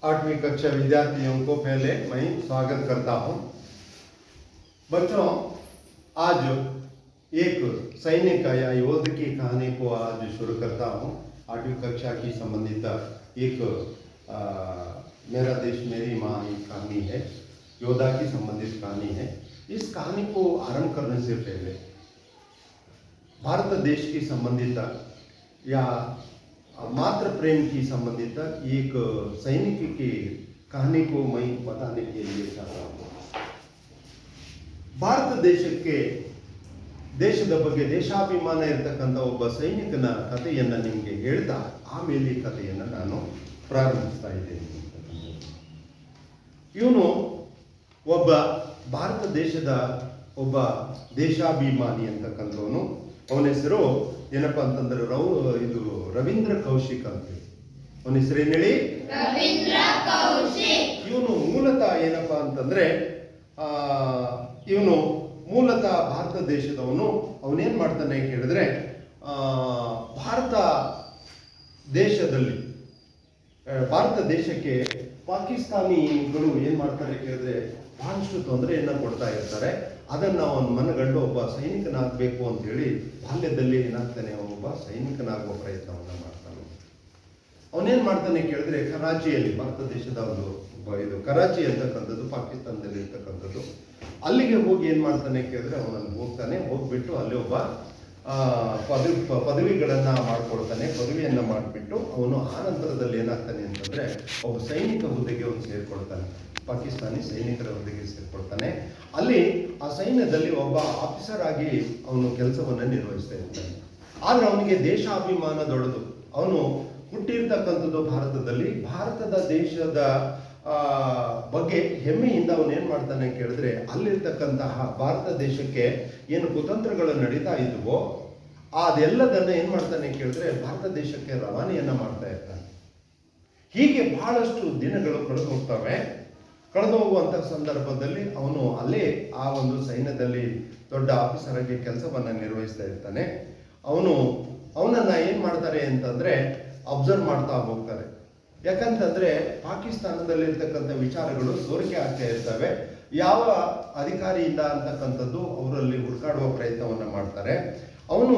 8वीं कक्षा विद्यार्थियों को पहले मैं स्वागत करता हूं। बच्चों, आज एक सैनिक या योद्ध की कहानी को आज शुरू करता हूं। 8वीं कक्षा की संबंधित एक मेरा देश मेरी माँ एक कहानी है, योद्धा की संबंधित कहानी है। इस कहानी को आरंभ करने से पहले भारत देश की संबंधित या मातृ प्रेम की संबंधित एक सैनिक की कहानी को मैं बताने के लिए चाहता हूँ। ಭಾರತ ದೇಶಕ್ಕೆ ದೇಶದ ಬಗ್ಗೆ ದೇಶಾಭಿಮಾನ ಇರತಕ್ಕಂಥ ಒಬ್ಬ ಸೈನಿಕನ ಕಥೆಯನ್ನು ನಿಮಗೆ ಹೇಳ್ತಾ ಆಮೇಲೆ ಈ ಕಥೆಯನ್ನು ನಾನು ಪ್ರಾರಂಭಿಸ್ತಾ ಇದ್ದೇನೆ. ಇವನು ಒಬ್ಬ ಭಾರತ ದೇಶದ ಒಬ್ಬ ದೇಶಾಭಿಮಾನಿ ಅಂತಕ್ಕಂಥವನು. ಅವನ ಹೆಸರು ಏನಪ್ಪ ಅಂತಂದ್ರೆ ಇದು ರವೀಂದ್ರ ಕೌಶಿಕ್ ಅಂತ. ಅವನ ಹೆಸರು ಏನ್ ಹೇಳಿ? ರವೀಂದ್ರ ಕೌಶಿಕ್. ಇವನು ಮೂಲತಃ ಏನಪ್ಪ ಅಂತಂದ್ರೆ ಇವನು ಮೂಲತಃ ಭಾರತ ದೇಶದವನು. ಅವನೇನ್ ಮಾಡ್ತಾನೆ ಕೇಳಿದ್ರೆ ಭಾರತ ದೇಶಕ್ಕೆ ಪಾಕಿಸ್ತಾನಿಗಳು ಏನ್ ಮಾಡ್ತಾರೆ ಕೇಳಿದ್ರೆ ಬಹಳಷ್ಟು ತೊಂದರೆಯನ್ನ ಕೊಡ್ತಾ ಇರ್ತಾರೆ. ಅದನ್ನ ಅವನು ಮನಗಂಡು ಒಬ್ಬ ಸೈನಿಕನಾಗಬೇಕು ಅಂತ ಹೇಳಿ ಬಾಲ್ಯದಲ್ಲಿ ಏನಾಗ್ತಾನೆ, ಅವನೊಬ್ಬ ಸೈನಿಕನಾಗುವ ಪ್ರಯತ್ನವನ್ನ ಮಾಡ್ತಾನೆ. ಅವನೇನ್ ಮಾಡ್ತಾನೆ ಕೇಳಿದ್ರೆ ಕರಾಚಿಯಲ್ಲಿ, ಭಾರತ ದೇಶದ ಒಂದು ಇದು ಕರಾಚಿ ಅಂತಕ್ಕಂಥದ್ದು ಪಾಕಿಸ್ತಾನದಲ್ಲಿ ಇರ್ತಕ್ಕಂಥದ್ದು, ಅಲ್ಲಿಗೆ ಹೋಗಿ ಏನ್ ಮಾಡ್ತಾನೆ ಕೇಳಿದ್ರೆ ಅವನಲ್ಲಿ ಹೋಗ್ಬಿಟ್ಟು ಅಲ್ಲಿ ಒಬ್ಬ ಪದವಿಗಳನ್ನ ಮಾಡ್ಕೊಳ್ತಾನೆ. ಪದವಿಯನ್ನ ಮಾಡಿಬಿಟ್ಟು ಅವನು ಆ ನಂತರದಲ್ಲಿ ಏನಾಗ್ತಾನೆ ಅಂತಂದ್ರೆ ಒಬ್ಬ ಸೈನಿಕ ಹುದ್ದೆಗೆ ಅವನು ಸೇರ್ಕೊಳ್ತಾನೆ. ಪಾಕಿಸ್ತಾನಿ ಸೈನಿಕರ ಹುದ್ದೆಗೆ ಸೇರ್ಕೊಳ್ತಾನೆ. ಅಲ್ಲಿ ಆ ಸೈನ್ಯದಲ್ಲಿ ಒಬ್ಬ ಆಫೀಸರ್ ಆಗಿ ಅವನು ಕೆಲಸವನ್ನ ನಿರ್ವಹಿಸ್ತಾ ಇರ್ತಾನೆ. ಆದ್ರೆ ಅವನಿಗೆ ದೇಶಾಭಿಮಾನ ದೊಡ್ಡದು. ಅವನು ಹುಟ್ಟಿರ್ತಕ್ಕಂಥದ್ದು ಭಾರತದಲ್ಲಿ. ಭಾರತದ ದೇಶದ ಬಗ್ಗೆ ಹೆಮ್ಮೆಯಿಂದ ಅವನು ಏನ್ ಮಾಡ್ತಾನೆ ಕೇಳಿದ್ರೆ ಅಲ್ಲಿರ್ತಕ್ಕಂತಹ ಭಾರತ ದೇಶಕ್ಕೆ ಏನು ಕುತಂತ್ರಗಳು ನಡೀತಾ ಇದ್ವೋ ಅದೆಲ್ಲದನ್ನ ಏನ್ ಮಾಡ್ತಾನೆ ಕೇಳಿದ್ರೆ ಭಾರತ ದೇಶಕ್ಕೆ ರವಾನೆಯನ್ನ ಮಾಡ್ತಾ ಇರ್ತಾನೆ. ಹೀಗೆ ಬಹಳಷ್ಟು ದಿನಗಳು ಕಳೆದು ಹೋಗುವಂತ ಸಂದರ್ಭದಲ್ಲಿ ಅವನು ಅಲ್ಲೇ ಆ ಒಂದು ಸೈನ್ಯದಲ್ಲಿ ದೊಡ್ಡ ಆಫೀಸರ್ ಆಗಿ ಕೆಲಸವನ್ನ ನಿರ್ವಹಿಸ್ತಾ ಇರ್ತಾನೆ. ಅವನನ್ನ ಏನ್ ಮಾಡ್ತಾರೆ ಅಂತಂದ್ರೆ ಅಬ್ಸರ್ವ್ ಮಾಡ್ತಾ ಹೋಗ್ತಾರೆ. ಯಾಕಂತಂದ್ರೆ ಪಾಕಿಸ್ತಾನದಲ್ಲಿ ಇರ್ತಕ್ಕಂಥ ವಿಚಾರಗಳು ಸೋರಿಕೆ ಆಗ್ತಾ ಇರ್ತವೆ. ಯಾವ ಅಧಿಕಾರಿಯಿಂದ ಅಂತಕ್ಕಂಥದ್ದು ಅವರಲ್ಲಿ ಹುಡುಕಾಡುವ ಪ್ರಯತ್ನವನ್ನ ಮಾಡ್ತಾರೆ. ಅವನು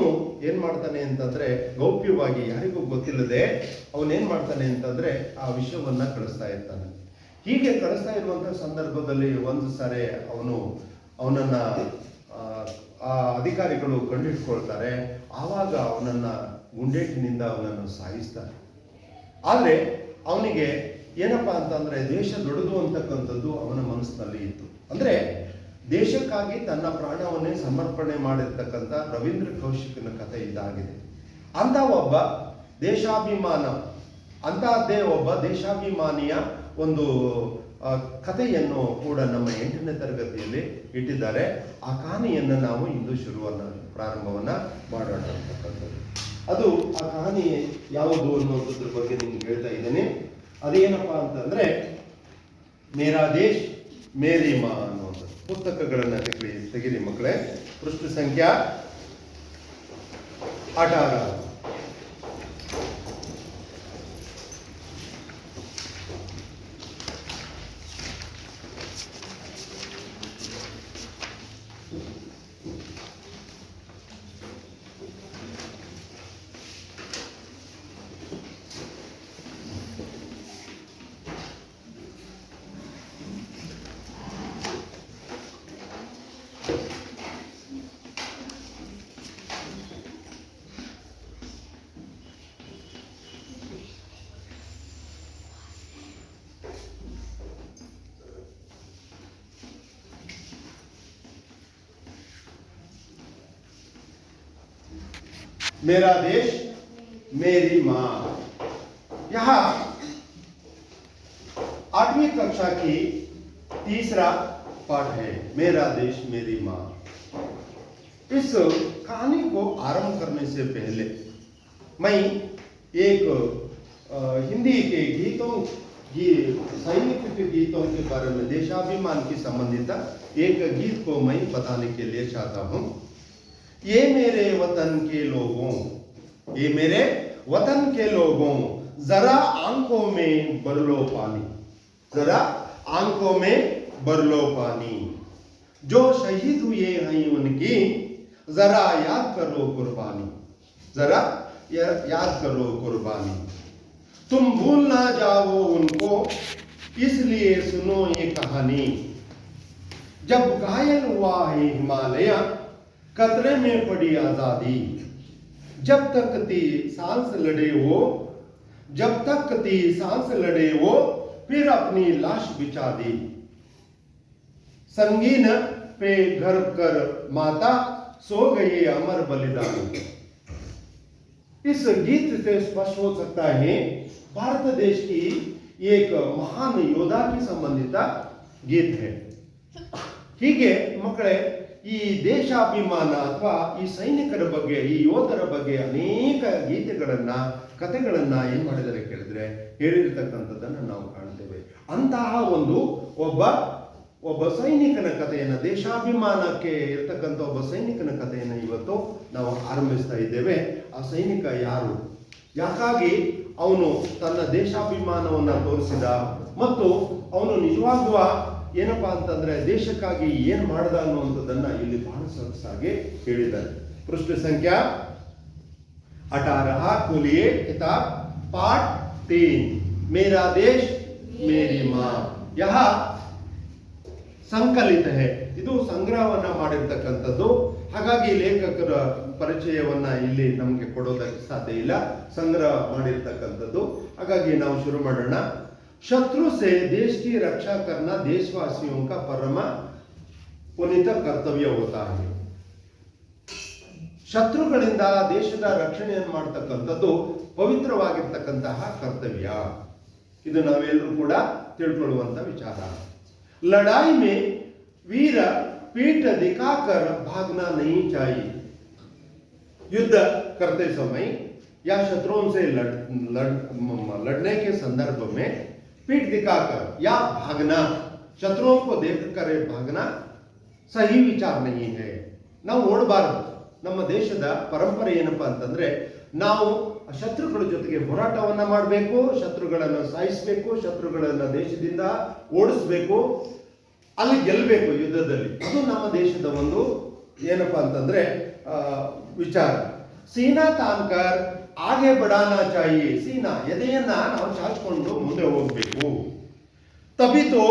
ಏನ್ ಮಾಡ್ತಾನೆ ಅಂತಂದ್ರೆ ಗೌಪ್ಯವಾಗಿ ಯಾರಿಗೂ ಗೊತ್ತಿಲ್ಲದೆ ಅವನೇನ್ ಮಾಡ್ತಾನೆ ಅಂತಂದ್ರೆ ಆ ವಿಷಯವನ್ನ ಕಳಿಸ್ತಾ ಇರ್ತಾನೆ. ಹೀಗೆ ಕಳಿಸ್ತಾ ಇರುವಂತಹ ಸಂದರ್ಭದಲ್ಲಿ ಒಂದು ಸಾರಿ ಅವನನ್ನ ಆ ಅಧಿಕಾರಿಗಳು ಕಂಡುಹಿಡ್ಕೊಳ್ತಾರೆ. ಆವಾಗ ಅವನನ್ನ ಗುಂಡೇಟಿನಿಂದ ಅವನನ್ನು ಸಾಯಿಸ್ತಾರೆ. ಆದ್ರೆ ಅವನಿಗೆ ಏನಪ್ಪಾ ಅಂತಂದ್ರೆ ದೇಶ ದೊಡ್ಡದು ಅಂತಕ್ಕಂಥದ್ದು ಅವನ ಮನಸ್ಸಿನಲ್ಲಿ ಇತ್ತು. ಅಂದ್ರೆ ದೇಶಕ್ಕಾಗಿ ತನ್ನ ಪ್ರಾಣವನ್ನೇ ಸಮರ್ಪಣೆ ಮಾಡಿರ್ತಕ್ಕಂಥ ರವೀಂದ್ರ ಕೌಶಿಕ್ನ ಕಥೆ ಇದಾಗಿದೆ. ಅಂತಹದ್ದೇ ಒಬ್ಬ ದೇಶಾಭಿಮಾನಿಯ ಒಂದು ಕಥೆಯನ್ನು ಕೂಡ ನಮ್ಮ 8ನೇ ತರಗತಿಯಲ್ಲಿ ಇಟ್ಟಿದ್ದಾರೆ. ಆ ಕಹಾನಿಯನ್ನು ನಾವು ಇಂದು ಪ್ರಾರಂಭವನ್ನ ಮಾಡೋಣ ಅಂತಕ್ಕಂಥದ್ದು. ಅದು ಆ ಕಹಾನಿ ಯಾವುದು ಅನ್ನೋದ್ರ ಬಗ್ಗೆ ನಿಮ್ಗೆ ಹೇಳ್ತಾ ಇದ್ದೇನೆ. ಅದೇನಪ್ಪಾ ಅಂತಂದ್ರೆ ಮೇರಾ ದೇಶ್ ಮೇರಿ ಮಾ ಅನ್ನೋದು. ಪುಸ್ತಕಗಳನ್ನ ತೆಗಿರಿ ಮಕ್ಕಳೇ. ಪೃಷ್ಠ ಸಂಖ್ಯಾ 18. मेरा देश मेरी माँ। यहाँ 8वीं कक्षा की तीसरा पाठ है, मेरा देश मेरी माँ। इस कहानी को आरंभ करने से पहले मैं एक हिंदी के सैनिक के गीतों के बारे में, देशाभिमान की संबंधित एक गीत को मैं बताने के लिए चाहता हूँ। ये मेरे वतन के लोगों, जरा आंखों में भर लो पानी, जरा आंखों में भर लो पानी, जो शहीद हुए हैं उनकी जरा याद करो कुर्बानी, जरा याद करो कुर्बानी, तुम भूल ना जाओ उनको इसलिए सुनो ये कहानी, जब घायल हुआ है हिमालय खतरे में पड़ी आजादी, जब तक थी सांस लड़े वो, जब तक थी सांस लड़े वो फिर अपनी लाश बिछा दी, संगीन पे घर कर माता सो गई अमर बलिदान। इस गीत से स्पष्ट हो सकता है भारत देश की एक महान योद्धा की संबंधित गीत है। ಹೀಗೆ ಮಕ್ಕಳೇ, ಈ ದೇಶಾಭಿಮಾನ ಅಥವಾ ಈ ಸೈನಿಕರ ಬಗ್ಗೆ, ಈ ಯೋಧರ ಬಗ್ಗೆ ಅನೇಕ ಗೀತೆಗಳನ್ನ, ಕಥೆಗಳನ್ನ ಏನ್ ಮಾಡಿದರೆ ಕೇಳಿದ್ರೆ ಹೇಳಿರ್ತಕ್ಕಂಥದ್ದನ್ನು ನಾವು ಕಾಣ್ತೇವೆ. ಅಂತಹ ಒಂದು ಒಬ್ಬ ಸೈನಿಕನ ಕಥೆಯನ್ನ, ದೇಶಾಭಿಮಾನಕ್ಕೆ ಇರ್ತಕ್ಕಂಥ ಒಬ್ಬ ಸೈನಿಕನ ಕಥೆಯನ್ನು ಇವತ್ತು ನಾವು ಆರಂಭಿಸ್ತಾ ಇದ್ದೇವೆ. ಆ ಸೈನಿಕ ಯಾರು, ಯಾಕಾಗಿ ಅವನು ತನ್ನ ದೇಶಾಭಿಮಾನವನ್ನ ತೋರಿಸಿದ ಮತ್ತು ಅವನು ನಿಜವಾಗುವ ಏನಪ್ಪಾ ಅಂತಂದ್ರೆ ದೇಶಕ್ಕಾಗಿ ಏನ್ ಮಾಡ್ದ ಅನ್ನುವಂಥದ್ದನ್ನ ಇಲ್ಲಿ ಬಹಳ ಸೊಗಸಾಗಿ ಹೇಳಿದ್ದಾರೆ. ಪೃಷ್ಠ ಸಂಖ್ಯಾ 18 खोलिए किताब पाठ 3 मेरा देश मेरी माँ, यह ಸಂಕಲಿತ ಹೇ, ಇದು ಸಂಗ್ರಹವನ್ನ ಮಾಡಿರ್ತಕ್ಕಂಥದ್ದು. ಹಾಗಾಗಿ ಲೇಖಕರ ಪರಿಚಯವನ್ನ ಇಲ್ಲಿ ನಮಗೆ ಕೊಡೋದಕ್ಕೆ ಸಾಧ್ಯ ಇಲ್ಲ, ಸಂಗ್ರಹ ಮಾಡಿರ್ತಕ್ಕಂಥದ್ದು. ಹಾಗಾಗಿ ನಾವು ಶುರು ಮಾಡೋಣ. शत्रु से देश की रक्षा करना देशवासियों का परम पुनीत कर्तव्य होता है. ಶತ್ರುಗಳಿಂದ ದೇಶದ ರಕ್ಷಣೆಯನ್ನು ಮಾಡತಕ್ಕಂಥದ್ದು ಪವಿತ್ರವಾಗಿರ್ತಕ್ಕಂತಹ ಕರ್ತವ್ಯ. ಇದು ನಾವೆಲ್ಲರೂ ಕೂಡ ತಿಳ್ಕೊಳ್ಳುವಂತ ವಿಚಾರ. लड़ाई में वीर पीठ दिखाकर भागना नहीं चाहिए. युद्ध करते समय या शत्रुओं से लड़ने के संदर्भ में पीठ दिखाकर या भागना, शत्रुओं को देखकर भागना सही विचार नहीं है. ನಾವು ಓಡಬಾರದು. ನಮ್ಮ ದೇಶದ ಪರಂಪರೆ ಏನಪ್ಪಾ ಅಂತಂದ್ರೆ, ನಾವು ಶತ್ರುಗಳ ಜೊತೆಗೆ ಹೋರಾಟವನ್ನ ಮಾಡಬೇಕು, ಶತ್ರುಗಳನ್ನು ಸಾಯಿಸಬೇಕು, ಶತ್ರುಗಳನ್ನ ದೇಶದಿಂದ ಓಡಿಸ್ಬೇಕು, ಅಲ್ಲಿ ಗೆಲ್ಲಬೇಕು ಯುದ್ಧದಲ್ಲಿ. ಅದು ನಮ್ಮ ದೇಶದ ಒಂದು ಏನಪ್ಪಾ ಅಂತಂದ್ರೆ ವಿಚಾರ. ಸೀನಾ ತಾನ್ಕರ್ ಆಗೆ ಬಡಾನಾ ಚಾಹಿಯೆ, ಸೀನಾ ಎದೆಯನ್ನ ನಾವು ಚಾಚ್ಕೊಂಡು ಮುಂದೆ ಹೋಗ್ಬೇಕು. ತಬಿತೋ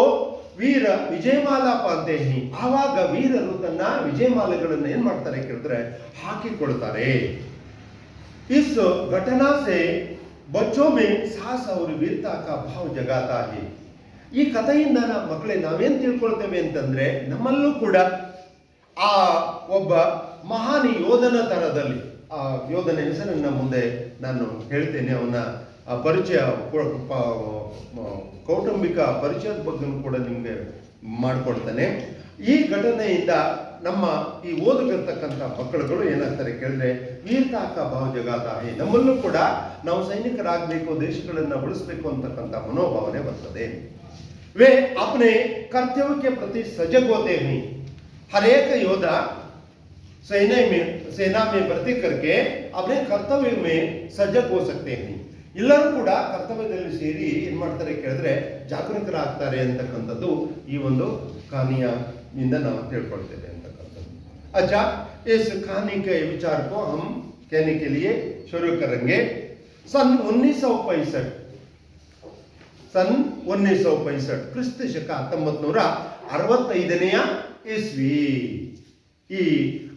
ವೀರ ವಿಜಯಮಾಲಾ ಪಾಂತೆ ಹಿ, ಆವಾಗ ವೀರರು ತನ್ನ ವಿಜಯಮಾಲೆಗಳನ್ನು ಏನ್ ಮಾಡ್ತಾರೆ ಕೇಳಿದ್ರೆ ಹಾಕಿಕೊಳ್ತಾರೆ. ಇಸ್ ಘಟನಾ ಸೆ ಬಚ್ಚೋ ಮೇ ಸಾಹಸ और वीरता का भाव जगाता है. ಈ ಕಥೆಯಿಂದ ಮಕ್ಕಳೇ ನಾವೇನ್ ತಿಳ್ಕೊಳ್ತೇವೆ ಅಂತಂದ್ರೆ, ನಮ್ಮಲ್ಲೂ ಕೂಡ ಆ ಒಬ್ಬ ಮಹಾನ್ ಯೋಧನ ತರದಲ್ಲಿ, ಆ ಯೋಧನ ಹೆಸರನ್ನ ಮುಂದೆ ನಾನು ಹೇಳ್ತೇನೆ, ಅವನ ಪರಿಚಯ, ಕೌಟುಂಬಿಕ ಪರಿಚಯದ ಬಗ್ಗೆ ಕೂಡ ನಿಮಗೆ ಮಾಡಿಕೊಡ್ತೇನೆ. ಈ ಘಟನೆಯಿಂದ ನಮ್ಮ ಈ ಓದುತ್ತಿರ್ತಕ್ಕಂಥ ಮಕ್ಕಳುಗಳು ಏನಾಗ್ತಾರೆ ಕೇಳಿದ್ರೆ ವೀರತಾಕ ಭಾವ ಜಗಾತ ಹೇ, ನಮ್ಮಲ್ಲೂ ಕೂಡ ನಾವು ಸೈನಿಕರಾಗಬೇಕು, ದೇಶಗಳನ್ನ ಉಳಿಸಬೇಕು ಅಂತಕ್ಕಂಥ ಮನೋಭಾವನೆ ಬರ್ತದೆ. वे अपने कर्तव्य के प्रति सजग होते हैं. हर एक योद्धा सेना में भर्ती करके अपने कर्तव्य में सजग हो सकते हैं. ಎಲ್ಲರೂ ಕೂಡ ಕರ್ತವ್ಯದಲ್ಲಿ ಸೇರಿ ಏನ್ ಮಾಡ್ತಾರೆ ಕೇಳಿದ್ರೆ ಜಾಗೃತರಾಗ್ತಾರೆ ಅಂತಕ್ಕಂಥದ್ದು ಈ ಒಂದು ಕಹಾನಿಯಿಂದ ನಾವು ತಿಳ್ಕೊಳ್ತೇವೆ ಅಂತಕ್ಕಂಥದ್ದು. अच्छा, इस कहानी के विचार को हम कहने के लिए शुरू करेंगे. सन 1965 ಕ್ರಿಸ್ತ ಶಕ 1965ನೇ ಇಸ್ವಿ ಈ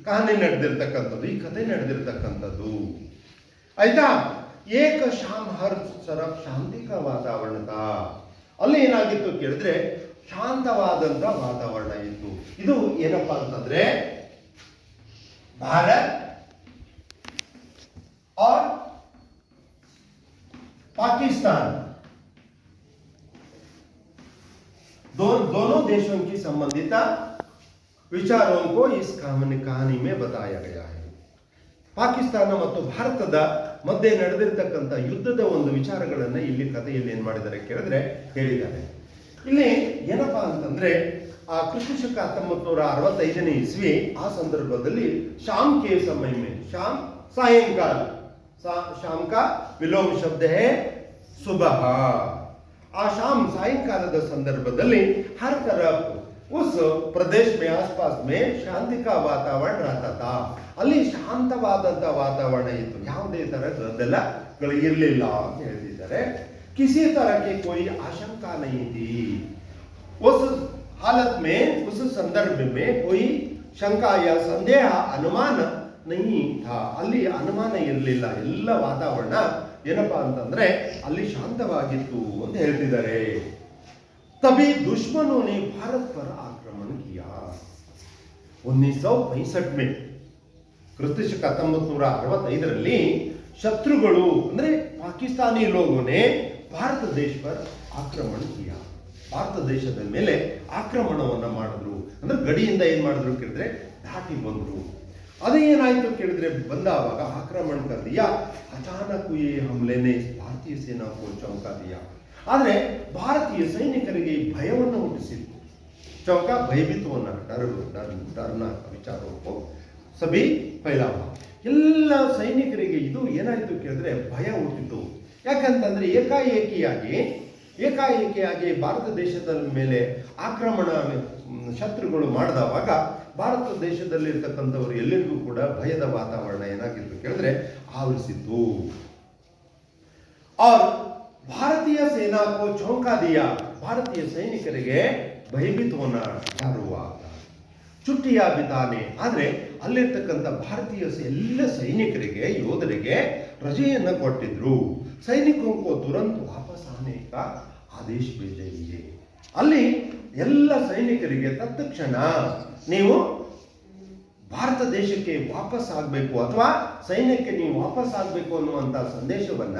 ಕಹಾನಿ ನಡೆದಿರ್ತಕ್ಕಂಥದ್ದು, ಈ ಕಥೆ ನಡೆದಿರ್ತಕ್ಕಂಥದ್ದು. ಆಯ್ತಾ. ಏಕ ಶಾಮ್ ಹರ್ ಸರಫ್ ಶಾಂತಿಕ ವಾತಾವರಣ. ಅಲ್ಲಿ ಏನಾಗಿತ್ತು ಕೇಳಿದ್ರೆ ಶಾಂತವಾದಂತ ವಾತಾವರಣ ಇತ್ತು. ಇದು ಏನಪ್ಪಾ ಅಂತಂದ್ರೆ ಭಾರತ್ और पाकिस्तान दोनों देशों की संबंधित विचारों को इस कहानी में बताया गया है. ಪಾಕಿಸ್ತಾನ ಮತ್ತು ಭಾರತದ ಮಧ್ಯೆ ನಡೆದಿರ್ತಕ್ಕಂಥ ಯುದ್ಧದ ಒಂದು ವಿಚಾರಗಳನ್ನ ಇಲ್ಲಿ ಕಥೆಯಲ್ಲಿ ಏನ್ ಮಾಡಿದ್ದಾರೆ ಕೇಳಿದ್ರೆ ಹೇಳಿದ್ದಾರೆ. ಇಲ್ಲಿ ಏನಪ್ಪಾ ಅಂತಂದ್ರೆ ಆ ಕ್ರಿಸ್ತ ಶಕ 1965ನೇ ಇಸ್ವಿ, ಆ ಸಂದರ್ಭದಲ್ಲಿ ಶಾಮ್ ಕೆ ಸಮಯ में, शाम सायंकाल, शाम का विलोम शब्द है सुबह शाम सायंकालದ ಸಂದರ್ಭದಲ್ಲಿ हर तरफ उस प्रदेश में आसपास में शांति का वातावरण रहता था ಅಲ್ಲಿ ಶಾಂತವಾದಂತ ವಾತಾವರಣ ಇತ್ತು ಯಾವುದೇ ತರ ಗದ್ದಲಗಳು ಇರಲಿಲ್ಲ ಅಂತ ಹೇಳ್ತಿದ್ದಾರೆ किसी तरह की कोई आशंका नहीं थी उस हालत में उस संदर्भ में कोई शंका या संदेह अनुमान नहीं था ಅಲ್ಲಿ ಅನುಮಾನ ಇರಲಿಲ್ಲ ಎಲ್ಲ ವಾತಾವರಣ ಏನಪ್ಪಾ ಅಂತಂದ್ರೆ ಅಲ್ಲಿ ಶಾಂತವಾಗಿತ್ತು ಅಂತ ಹೇಳ್ತಿದ್ದಾರೆ तभी दुश्मनों ने भारत पर आक्रमण किया 1965 में ಕ್ರಿಸ್ತಶಕ 1965ರಲ್ಲಿ ಶತ್ರುಗಳು ಅಂದ್ರೆ ಪಾಕಿಸ್ತಾನಿ ಲೋಗೋನೆ ಭಾರತ ದೇಶ पर आक्रमण किया ಭಾರತ ದೇಶದ ಮೇಲೆ ಆಕ್ರಮಣವನ್ನ ಮಾಡಿದ್ರು ಅಂದ್ರೆ ಗಡಿಯಿಂದ ಏನ್ ಮಾಡಿದ್ರು ಕೇಳಿದ್ರೆ ದಾಟಿ ಬಂದ್ರು ಅದೇನಾಯ್ತು ಕೇಳಿದ್ರೆ ಬಂದಾವಾಗ ಆಕ್ರಮಣ कर दिया अचानक ये हमले ने भारतीय सेना को चौंका दिया ಆದರೆ ಭಾರತೀಯ ಸೈನಿಕರಿಗೆ ಭಯವನ್ನು ಹುಟ್ಟಿಸಿತ್ತು ಚೌಕ ಭಯಭೀತವನ್ನ ಡರ್ನ ವಿಚಾರಕ್ಕೂ ಸಭಿ ಫೈಲಾವ ಎಲ್ಲ ಸೈನಿಕರಿಗೆ ಇದು ಏನಾಯ್ತು ಕೇಳಿದ್ರೆ ಭಯ ಹುಟ್ಟಿತು ಯಾಕಂತಂದ್ರೆ ಏಕಾಏಕಿಯಾಗಿ ಭಾರತ ದೇಶದ ಮೇಲೆ ಆಕ್ರಮಣ ಶತ್ರುಗಳು ಮಾಡಿದವಾಗ ಭಾರತ ದೇಶದಲ್ಲಿರ್ತಕ್ಕಂಥವ್ರು ಎಲ್ಲರಿಗೂ ಕೂಡ ಭಯದ ವಾತಾವರಣ ಏನಾಗಿತ್ತು ಕೇಳಿದ್ರೆ ಆವರಿಸಿತ್ತು और ಭಾರತೀಯ ಸೇನಾ ಕೋ ಚೌಂಕಾ ದಿಯಾ ಭಾರತೀಯ ಸೈನಿಕರಿಗೆ ಭಯಭೀತವನ್ನ ಜಾರುವಾಗ ಚುಟ್ಟಿಯ ಬಿತಾನೆ ಆದ್ರೆ ಅಲ್ಲಿರ್ತಕ್ಕಂಥ ಭಾರತೀಯ ಎಲ್ಲ ಸೈನಿಕರಿಗೆ ಯೋಧರಿಗೆ ರಜೆಯನ್ನ ಕೊಟ್ಟಿದ್ರು ಸೈನಿಕೋ ಕೋ ತುರಂತ ವಾಪಸ್ ಆನೆ ಕಾ ಆದೇಶ भेजेंगे ಅಲ್ಲಿ ಎಲ್ಲ ಸೈನಿಕರಿಗೆ ತತ್ಕ್ಷಣ ನೀವು ಭಾರತ ದೇಶಕ್ಕೆ ವಾಪಸ್ ಆಗಬೇಕು ಅಥವಾ ಸೈನ್ಯಕ್ಕೆ ನೀವು ವಾಪಸ್ ಆಗಬೇಕು ಅನ್ನುವಂತ ಸಂದೇಶವನ್ನ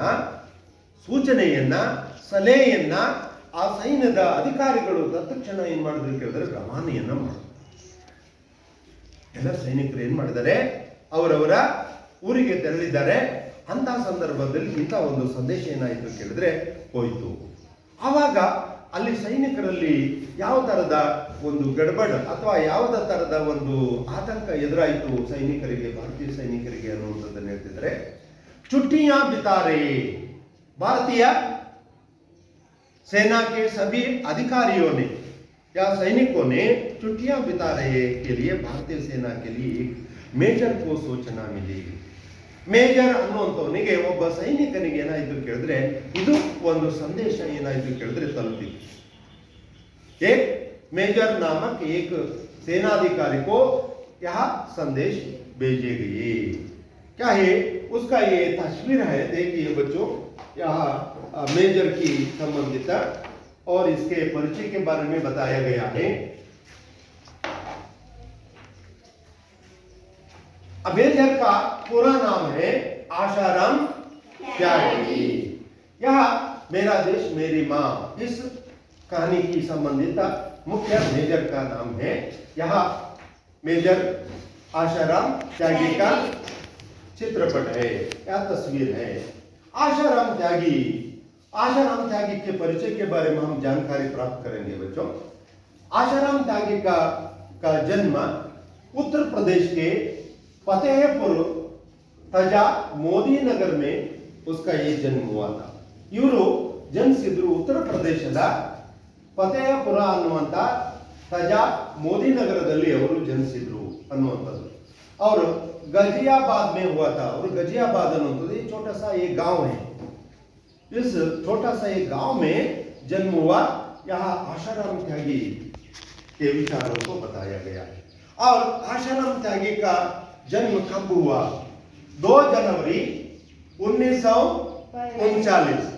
ಸೂಚನೆಯನ್ನ ಸಲಹೆಯನ್ನ ಆ ಸೈನ್ಯದ ಅಧಿಕಾರಿಗಳು ತತ್ಕ್ಷಣ ಏನ್ ಮಾಡಿದ್ರು ಕೇಳಿದ್ರೆ ರವಾನೆಯನ್ನ ಮಾಡಿದ್ರು ಎಲ್ಲ ಸೈನಿಕರು ಏನ್ ಮಾಡಿದ್ದಾರೆ ಅವರವರ ಊರಿಗೆ ತೆರಳಿದ್ದಾರೆ ಅಂತ ಸಂದರ್ಭದಲ್ಲಿ ಇಂಥ ಒಂದು ಸಂದೇಶ ಏನಾಯಿತು ಕೇಳಿದ್ರೆ ಹೋಯಿತು ಆವಾಗ ಅಲ್ಲಿ ಸೈನಿಕರಲ್ಲಿ ಯಾವ ತರದ ಒಂದು ಗಡಬಡ ಅಥವಾ ಯಾವುದೇ ತರದ ಒಂದು ಆತಂಕ ಎದುರಾಯಿತು ಸೈನಿಕರಿಗೆ ಭಾರತೀಯ ಸೈನಿಕರಿಗೆ ಅನ್ನುವಂಥದ್ದನ್ನು ಹೇಳ್ತಿದ್ರೆ ಚುಟ್ಟಿಯಾ ಬಿತಾರೆ भारतीय सेना के सभी अधिकारियों ने या सैनिकों ने छुट्टियां बिता रहे के लिए भारतीय सेना के लिए एक मेजर को सूचना मिली ಮೇಜರ್ ಅನ್ನುವಂಥವನಿಗೆ ಒಬ್ಬ ಸೈನಿಕನಿಗೆ ಏನಾಯ್ತು ಕೇಳಿದ್ರೆ ಇದು ಒಂದು ಸಂದೇಶ ಏನಾಯ್ತು ಕೇಳಿದ್ರೆ ತಲುಪಿತು एक मेजर नामक एक सेनाधिकारी को यह संदेश भेजे गए क्या है उसका ये तस्वीर है देखिए बच्चों यहाँ मेजर की संबंधित और इसके परिचय के बारे में बताया गया है मेजर का पूरा नाम है आशाराम त्यागी यह मेरा देश मेरी माँ इस कहानी की संबंधित मुख्य मेजर का नाम है यहाँ मेजर आशाराम त्यागी का चित्रपट है या तस्वीर है आशाराम त्यागी के परिचय के बारे में हम जानकारी प्राप्त करेंगे बच्चों आशाराम त्यागी का जन्म उत्तर प्रदेश के फतेहपुर तजा मोदी नगर में उसका ये जन्म हुआ था इವರು ಜನಿಸಿದ್ರು ಉತ್ತರ ಪ್ರದೇಶದ ಫತೇಹಪುರ ಅನ್ನುವಂತ ತಜಾ ಮೋದಿ ನಗರದಲ್ಲಿ ಅವರು ಜನಿಸಿದ್ರು ಅನ್ನುವಂಥದ್ದು और गाजियाबाद में हुआ था और गाजियाबाद ये छोटा सा एक गांव है इस छोटा सा एक गांव में जन्म हुआ यहाँ आशाराम त्यागी के विचारों को बताया गया है और आशाराम त्यागी का जन्म कब हुआ 2 जनवरी 1939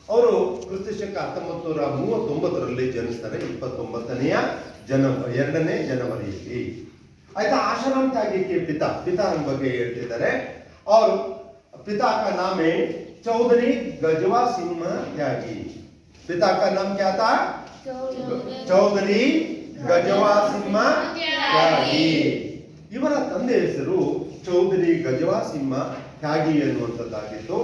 ಅವರು ಕ್ರಿಸ್ತಶಕ 1939ರಲ್ಲಿ ಜನಿಸ್ತಾರೆ 29ನೇ ಜನವರಿಯಲ್ಲಿ ಆಯ್ತಾ आशाराम त्यागी के पिता ಬಗ್ಗೆ ಹೇಳ್ತಿದ್ದಾರೆ और पिता का नाम है चौधरी गजवा सिंह त्यागी पिता का नाम क्या था चौधरी गजवा सिंह त्यागी ಇವರ ತಂದೆ ಹೆಸರು ಚೌಧರಿ ಗಜವಾ ಸಿಂಹ ತ್ಯಾಗಿ ಎನ್ನುವಂಥದ್ದಾಗಿತ್ತು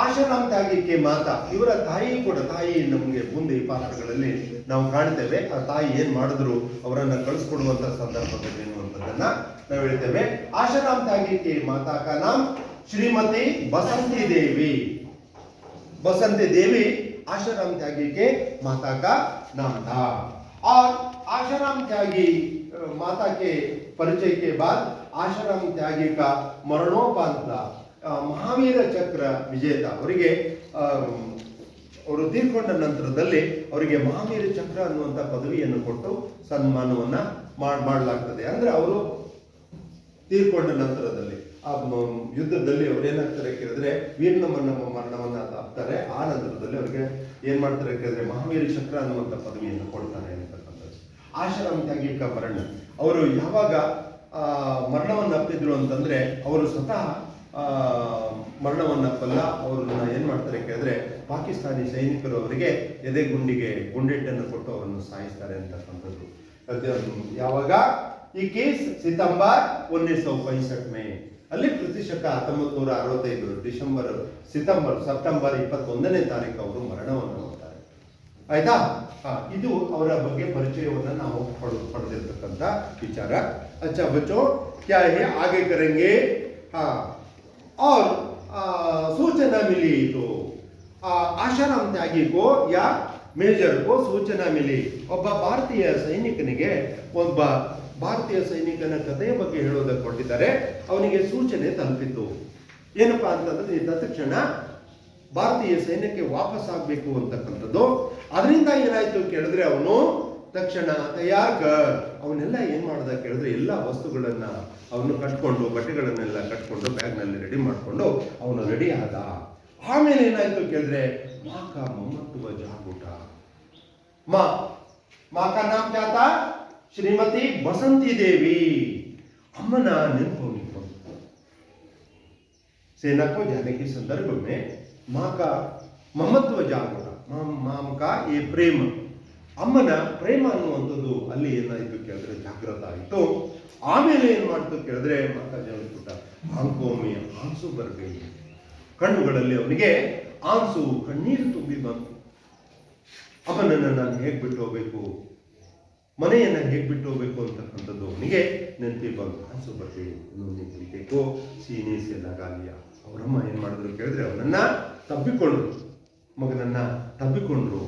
ಆಶಾರಾಮ್ ತ್ಯಾಗಿಗೆ ಮಾತಾ ಇವರ ತಾಯಿ ಕೂಡ ತಾಯಿ ನಮಗೆ ಮುಂದೆ ಈ ಪಾತ್ರಗಳಲ್ಲಿ ನಾವು ಕಾಣ್ತೇವೆ ಆ ತಾಯಿ ಏನ್ ಮಾಡಿದ್ರು ಅವರನ್ನ ಕಳಿಸ್ಕೊಡುವಂತ ಸಂದರ್ಭದಲ್ಲಿ ಎನ್ನುವಂಥದ್ದನ್ನ ನಾವು ಹೇಳ್ತೇವೆ ಆಶಾರಾಮ್ ತ್ಯಾಗಿಗೆ ಮಾತಾ ಕಾ ನಾಮ್ श्रीमती बसंती देवी। बसंती देवी आशाराम त्यागी के माता का नाम था। और आशाराम त्यागी माता के परिचय के बाद आशाराम त्यागी का मरणोपरांत महावीर चक्र विजेता ಅವರಿಗೆ ಅವರು ತೀರ್ಕೊಂಡ ನಂತರದಲ್ಲಿ ಅವರಿಗೆ ಮಹಾವೀರ ಚಕ್ರ ಅನ್ನುವಂಥ ಪದವಿಯನ್ನು ಕೊಟ್ಟು ಸನ್ಮಾನವನ್ನ ಮಾಡಲಾಗ್ತದೆ. ಅಂದ್ರೆ ಅವರು ತೀರ್ಕೊಂಡ ನಂತರದಲ್ಲಿ ಆ ಯುದ್ಧದಲ್ಲಿ ಅವ್ರು ಏನಾಗ್ತಾರೆ ಕೇಳಿದ್ರೆ ಮರಣವನ್ನ ಆಗ್ತಾರೆ. ಆ ನಂತರದಲ್ಲಿ ಅವ್ರಿಗೆ ಏನ್ ಮಾಡ್ತಾರೆ ಕೇಳಿದ್ರೆ ಮಹಾವೀರ ಚಕ್ರ ಅನ್ನುವಂಥ ಪದವಿಯನ್ನು ಕೊಡ್ತಾರೆ ಅಂತಕ್ಕಂಥದ್ದು. ಆಶಾರಾಮ್ ತ್ಯಾಗಿ ಕ ಮರಣ ಅವರು ಯಾವಾಗ ಮರಣವನ್ನು ಅಪ್ಪಿದ್ರು ಅಂತಂದ್ರೆ ಅವರು ಸ್ವತಃ ಮರಣವನ್ನಪ್ಪಲ್ಲ, ಅವ್ರನ್ನ ಏನ್ ಮಾಡ್ತಾರೆ ಕೇಳಿದ್ರೆ ಪಾಕಿಸ್ತಾನಿ ಸೈನಿಕರು ಅವರಿಗೆ ಗುಂಡೆಟ್ಟನ್ನು ಕೊಟ್ಟು ಅವರನ್ನು ಸಾಯಿಸ್ತಾರೆ ಅಂತಕ್ಕಂಥದ್ದು. ಯಾವಾಗ ಈ ಕೇಸ್ ಸಿತಂಬರ್ 1965 ಮೇ ಅಲ್ಲಿ ಪ್ರತಿಶಕ 1965 ಸೆಪ್ಟೆಂಬರ್ 21ನೇ ತಾರೀಕು ಅವರು ಮರಣವನ್ನು ಹೊಂದ್ತಾರೆ. ಆಯ್ತಾ? ಇದು ಅವರ ಬಗ್ಗೆ ಪರಿಚಯವನ್ನು ನಾವು ಪಡೆದಿರ್ತಕ್ಕಂಥ ವಿಚಾರ. अच्छा बच्चों, क्या है आगे करेंगे? हाँ, और सूचना मिली तो आशाराम त्यागी को या ಮೇಜರ್ ಕೋ ಸೂಚನಾ ಮಿಲಿ. ಒಬ್ಬ ಭಾರತೀಯ ಸೈನಿಕನಿಗೆ ಒಬ್ಬ ಭಾರತೀಯ ಸೈನಿಕನ ಕಥೆಯ ಬಗ್ಗೆ ಹೇಳೋದಕ್ಕೆ ಕೊಟ್ಟಿದ್ದಾರೆ. ಅವನಿಗೆ ಸೂಚನೆ ತಲುಪಿತು. ಏನಪ್ಪಾ ಅಂತಂದ್ರೆ ತಕ್ಷಣ ಭಾರತೀಯ ಸೈನ್ಯಕ್ಕೆ ವಾಪಸ್ ಆಗ್ಬೇಕು ಅಂತಕ್ಕಂಥದ್ದು. ಅದರಿಂದ ಏನಾಯ್ತು ಕೇಳಿದ್ರೆ ಅವನು ತಕ್ಷಣ ಅವನ್ನೆಲ್ಲ ಏನ್ ಮಾಡ್ದ ಕೇಳಿದ್ರೆ ಎಲ್ಲ ವಸ್ತುಗಳನ್ನ ಅವನು ಕಟ್ಕೊಂಡು ಬಟ್ಟೆಗಳನ್ನೆಲ್ಲ ಕಟ್ಕೊಂಡು ಬ್ಯಾಗ್ನಲ್ಲಿ ರೆಡಿ ಮಾಡ್ಕೊಂಡು ಅವನು ರೆಡಿ ಆದ. ಆಮೇಲೆ ಏನಾಯ್ತು ಕೇಳಿದ್ರೆ ಮಾಕ ಮೊಮ್ಮತ್ತುವ ಜಾಗೂಟ. माँ का नाम क्या था? श्रीमती बसंती देवी. अम्मन नेनपु सेना को जाने के संदर्भ में माँ का ममत्व जागृत, माँ का ये प्रेम, ಅಮ್ಮನ ಪ್ರೇಮ ಅನ್ನುವಂಥದ್ದು ಅಲ್ಲಿ ಏನಾಯ್ತು ಕೇಳಿದ್ರೆ ಜಾಗೃತ ಆಯಿತು. ಆಮೇಲೆ ಏನ್ ಮಾಡ್ತು ಕೇಳಿದ್ರೆ ಮಾತಾ ಜನ ಆಂಕೋಮಿ ಆನ್ಸು ಬರಬೇಕು, ಕಣ್ಣುಗಳಲ್ಲಿ ಅವನಿಗೆ ಆನ್ಸು ಕಣ್ಣೀರು ತುಂಬಿ ಬಂತು. ಅವನನ್ನು ನಾನು ಹೇಗೆ ಬಿಟ್ಟು ಹೋಗ್ಬೇಕು, ಮನೆಯನ್ನ ಹೇಗೆ ಬಿಟ್ಟು ಹೋಗ್ಬೇಕು ಅಂತಕ್ಕಂಥದ್ದು ಅವನಿಗೆ ನೆನಪಿ ಬಂತು. ಆನ್ಸು ಬರಬೇಕು ಸೀನೆ ಸೆ ಲಗಾಲಿಯ. ಅವರಮ್ಮ ಏನ್ ಮಾಡಿದ್ರು ಕೇಳಿದ್ರೆ ಅವನನ್ನ ಮಗನನ್ನ ತಬ್ಬಿಕೊಂಡು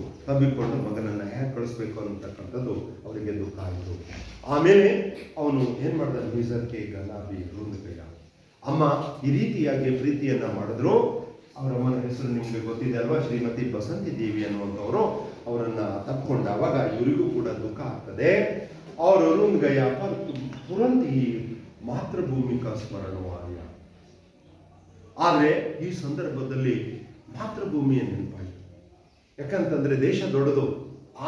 ಮಗನನ್ನ ಹೇಗೆ ಕಳಿಸ್ಬೇಕು ಅಂತಕ್ಕಂಥದ್ದು ಅವರಿಗೆ ದುಃಖ ಆಯಿತು. ಆಮೇಲೆ ಅವನು ಏನ್ ಮಾಡ್ದ, ಬೀಜರ್ಗೆ ಗಲಾಬಿ ರುಂದ್ಗಯ. ಅಮ್ಮ ಈ ರೀತಿಯಾಗಿ ಪ್ರೀತಿಯನ್ನ ಮಾಡಿದ್ರು. ಅವರಮ್ಮನ ಹೆಸರು ನಿಮ್ಗೆ ಗೊತ್ತಿದೆ ಅಲ್ವಾ, ಶ್ರೀಮತಿ ಬಸಂತಿ ದೇವಿ ಅನ್ನುವಂಥವರು. ಅವರನ್ನ ತಪ್ಪಿಕೊಂಡಾಗ ಇವರಿಗೂ ಕೂಡ ದುಃಖ ಆಗ್ತದೆ. ಅವರು ರುಂದ್ಗಯ ತುರಂತ ಈ ಮಾತೃಭೂಮಿಕ ಸ್ಮರಣವಾಯ. ಆದ್ರೆ ಈ ಸಂದರ್ಭದಲ್ಲಿ ಮಾತೃಭೂಮಿಯ ನೆನಪಾಯಿತು. ಯಾಕಂತಂದ್ರೆ ದೇಶ ದೊಡ್ಡದು,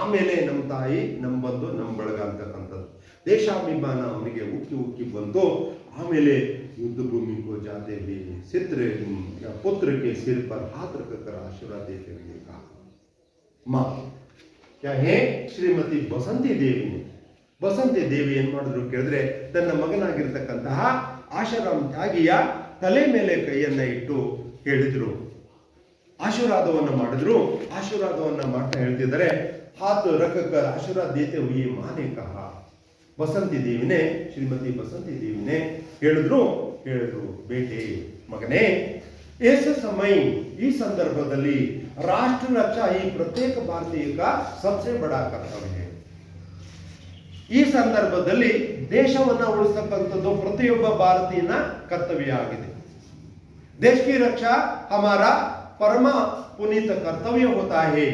ಆಮೇಲೆ ನಮ್ಮ ತಾಯಿ ನಮ್ಮ ಬಂದು ನಮ್ಮ ಬಳಗ ಅಂತಕ್ಕಂಥದ್ದು ದೇಶಾಭಿಮಾನ ಅವನಿಗೆ ಉಕ್ಕಿ ಬಂತು. ಆಮೇಲೆ युद्ध भूमि को जाते हुए पुत्र के सिर पर हाथ रखकर आशीर्वाद देते हुए कहा, माँ क्या है? ಶ್ರೀಮತಿ ಬಸಂತಿ ದೇವಿ ಏನ್ ಮಾಡಿದ್ರು ಕೇಳಿದ್ರೆ ತನ್ನ ಮಗನಾಗಿರ್ತಕ್ಕಂತಹ ಆಶಾರಾಮ್ ತ್ಯಾಗಿಯ ತಲೆ ಮೇಲೆ ಕೈಯನ್ನ ಇಟ್ಟು ಹೇಳಿದ್ರು, ಆಶೀರ್ವಾದವನ್ನ ಮಾಡಿದ್ರು. ಆಶೀರ್ವಾದವನ್ನ ಮಾಡ್ತಾ ಹೇಳ್ತಿದ್ದಾರೆ, ಹಾತ್ ರಖಕರ್ ಆಶೀರ್ವಾದ ದೇತೆ ಹುಯಿ ಮಾನೆ ಕಹ. ಬಸಂತಿ ದೇವಿನೇ, ಶ್ರೀಮತಿ ಬಸಂತಿ ದೇವಿನೇ ಹೇಳಿದ್ರು ಬೇಟೆ ಮಗನೇ, ऐसे समय ಈ ಸಂದರ್ಭದಲ್ಲಿ ರಾಷ್ಟ್ರ ರಕ್ಷಾ ಈ ಪ್ರತ್ಯೇಕ ಭಾರತೀಯ सबसे बड़ा ಕರ್ತವ್ಯ है. ಈ ಸಂದರ್ಭದಲ್ಲಿ ದೇಶವನ್ನ ಉಳಿಸತಕ್ಕಂಥದ್ದು ಪ್ರತಿಯೊಬ್ಬ ಭಾರತೀಯನ ಕರ್ತವ್ಯ ಆಗಿದೆ. देश की रक्षा हमारा परम पुनीत कर्तव्य होता है.